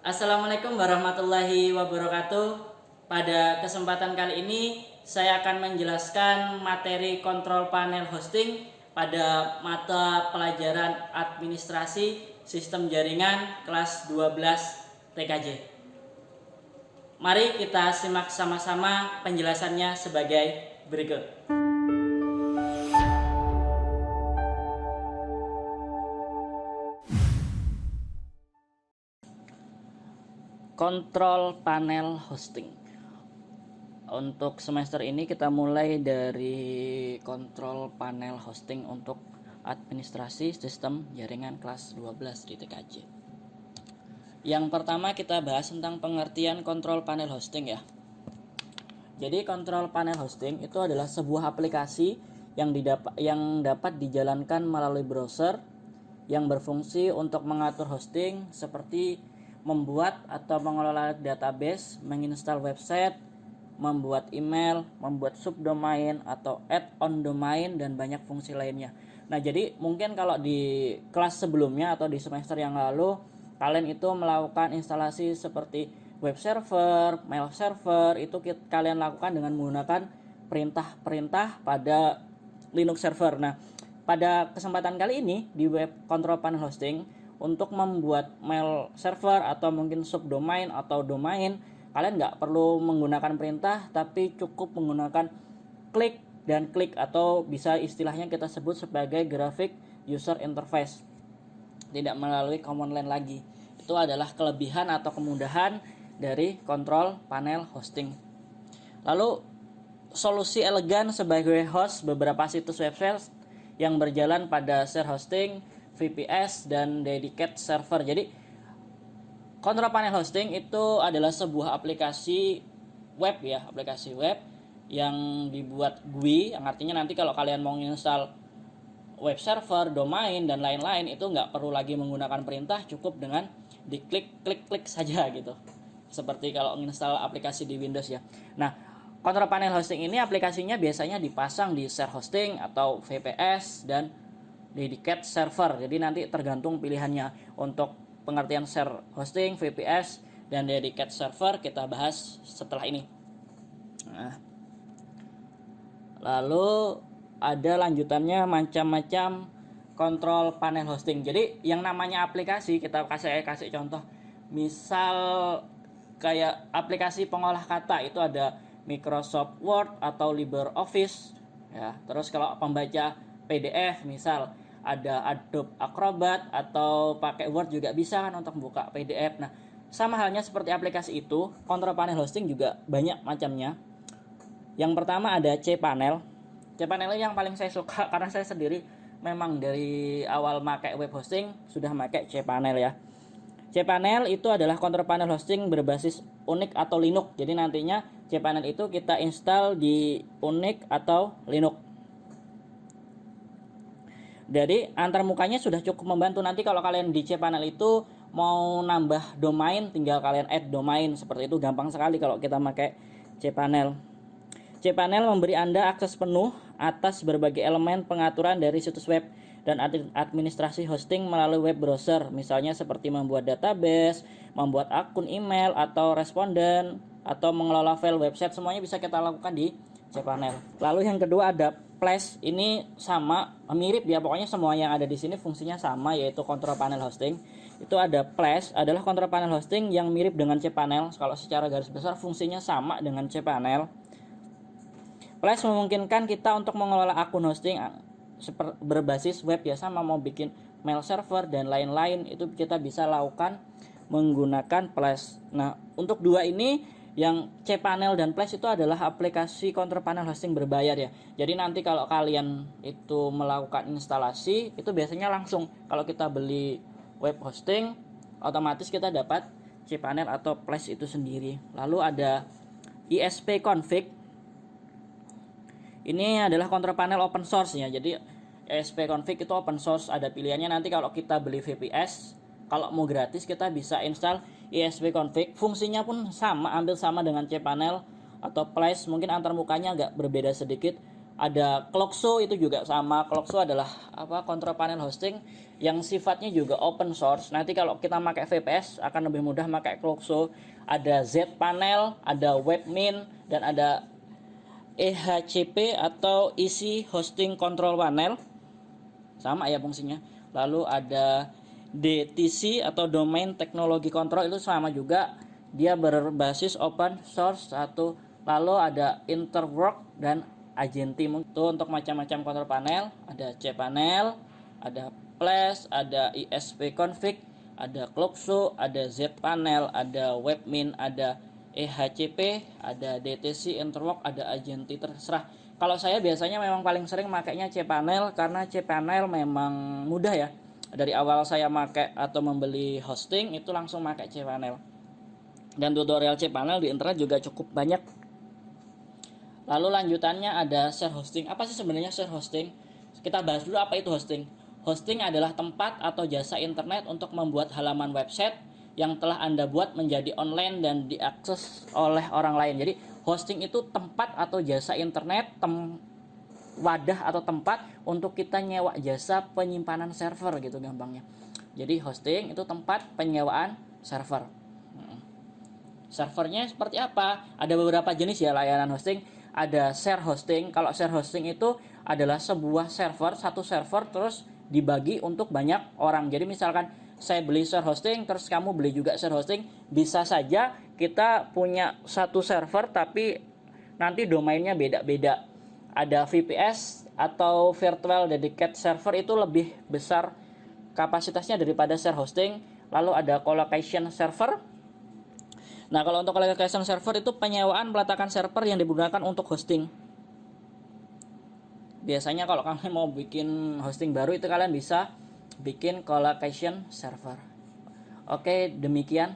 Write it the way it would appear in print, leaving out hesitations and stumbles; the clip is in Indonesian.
Assalamualaikum warahmatullahi wabarakatuh. Pada kesempatan kali ini saya akan menjelaskan materi kontrol panel hosting pada mata pelajaran administrasi sistem jaringan kelas 12 TKJ. Mari kita simak sama-sama penjelasannya sebagai berikut. Kontrol panel hosting. Untuk semester ini kita mulai dari kontrol panel hosting untuk administrasi sistem jaringan kelas 12 di TKJ. Yang pertama kita bahas tentang pengertian kontrol panel hosting ya. Jadi kontrol panel hosting itu adalah sebuah aplikasi yang dapat dijalankan melalui browser yang berfungsi untuk mengatur hosting seperti membuat atau mengelola database, menginstal website, membuat email, membuat subdomain atau add-on domain, dan banyak fungsi lainnya. Nah, jadi mungkin kalau di kelas sebelumnya atau di semester yang lalu kalian itu melakukan instalasi seperti web server, mail server, itu kalian lakukan dengan menggunakan perintah-perintah pada Linux server. Nah, pada kesempatan kali ini di web control panel hosting, untuk membuat mail server atau mungkin subdomain atau domain, kalian nggak perlu menggunakan perintah, tapi cukup menggunakan klik dan klik, atau bisa istilahnya kita sebut sebagai graphic user interface, tidak melalui command line lagi. Itu adalah kelebihan atau kemudahan dari kontrol panel hosting. Lalu solusi elegan sebagai host beberapa situs website yang berjalan pada share hosting, VPS, dan dedicated server. Jadi kontrol panel hosting itu adalah sebuah aplikasi web ya, aplikasi web yang dibuat GUI, yang artinya nanti kalau kalian mau install web server, domain, dan lain-lain itu nggak perlu lagi menggunakan perintah, cukup dengan diklik klik saja gitu. Seperti kalau install aplikasi di Windows ya. Nah, kontrol panel hosting ini aplikasinya biasanya dipasang di share hosting atau VPS dan dedicated server. Jadi nanti tergantung pilihannya. Untuk pengertian share hosting, VPS, dan dedicated server kita bahas setelah ini. Nah, lalu ada lanjutannya macam-macam kontrol panel hosting. Jadi yang namanya aplikasi, kita kasih contoh. Misal kayak aplikasi pengolah kata itu ada Microsoft Word atau LibreOffice ya. Terus kalau pembaca PDF misal ada Adobe Acrobat, atau pakai Word juga bisa kan untuk buka PDF. Nah, sama halnya seperti aplikasi itu, kontrol panel hosting juga banyak macamnya. Yang pertama ada cPanel. cPanel ini yang paling saya suka karena saya sendiri memang dari awal pakai web hosting sudah pakai cPanel ya. cPanel itu adalah kontrol panel hosting berbasis Unix atau Linux. Jadi nantinya cPanel itu kita install di Unix atau Linux. Jadi antar mukanya sudah cukup membantu. Nanti kalau kalian di cPanel itu mau nambah domain, tinggal kalian add domain. Seperti itu, gampang sekali kalau kita pakai cPanel. cPanel memberi Anda akses penuh atas berbagai elemen pengaturan dari situs web dan administrasi hosting melalui web browser. Misalnya seperti membuat database, membuat akun email atau responden, atau mengelola file website, semuanya bisa kita lakukan di cPanel. Lalu yang kedua ada Flash. Ini sama, mirip ya, pokoknya semua yang ada di sini fungsinya sama, yaitu kontrol panel hosting. Itu ada Flash, adalah kontrol panel hosting yang mirip dengan cPanel. Kalau secara garis besar fungsinya sama dengan cPanel. Flash memungkinkan kita untuk mengelola akun hosting berbasis web ya, sama mau bikin mail server dan lain-lain, itu kita bisa lakukan menggunakan Flash. Nah, untuk dua ini, yang cPanel dan Flash itu adalah aplikasi kontrol panel hosting berbayar ya. Jadi nanti kalau kalian itu melakukan instalasi, itu biasanya langsung kalau kita beli web hosting, otomatis kita dapat cPanel atau Flash itu sendiri. Lalu ada ISP config. Ini adalah kontrol panel open source ya. Jadi ISP config itu open source, ada pilihannya. Nanti kalau kita beli VPS, kalau mau gratis kita bisa install ISP config. Fungsinya pun sama, hampir sama dengan cPanel atau Flash, mungkin antar mukanya agak berbeda sedikit. Ada Clockso, itu juga sama. Clockso adalah kontrol panel hosting yang sifatnya juga open source. Nanti kalau kita pakai VPS akan lebih mudah pakai Cloxo. Ada zPanel, ada Webmin, dan ada EHCP atau Easy Hosting Control Panel. Sama ya fungsinya. Lalu ada DTC atau Domain Technology Control, itu sama juga, dia berbasis open source satu. Lalu ada Interwork dan Agentim. Itu untuk macam-macam control panel. Ada cPanel, ada Flash, ada ISP config, ada Cloxo, ada zPanel, ada Webmin, ada EHCP, ada DTC, Interwork, ada Agenti, terserah. Kalau saya biasanya memang paling sering makainya cPanel karena cPanel memang mudah ya. Dari awal saya pakai atau membeli hosting itu langsung pakai cPanel. Dan tutorial cPanel di internet juga cukup banyak. Lalu lanjutannya ada share hosting. Apa sih sebenarnya share hosting? Kita bahas dulu apa itu hosting. Hosting adalah tempat atau jasa internet untuk membuat halaman website yang telah Anda buat menjadi online dan diakses oleh orang lain. Jadi hosting itu tempat atau jasa internet, wadah atau tempat untuk kita nyewa jasa penyimpanan server gitu gampangnya. Jadi hosting itu tempat penyewaan server. Servernya seperti apa? Ada beberapa jenis ya layanan hosting. Ada share hosting. Kalau share hosting itu adalah sebuah server, satu server terus dibagi untuk banyak orang. Jadi misalkan saya beli share hosting, terus kamu beli juga share hosting, bisa saja kita punya satu server tapi nanti domainnya beda-beda. Ada VPS atau virtual dedicated server, itu lebih besar kapasitasnya daripada share hosting. Lalu ada colocation server. Nah, kalau untuk colocation server itu penyewaan peletakan server yang digunakan untuk hosting. Biasanya kalau kalian mau bikin hosting baru itu kalian bisa bikin colocation server. Oke, demikian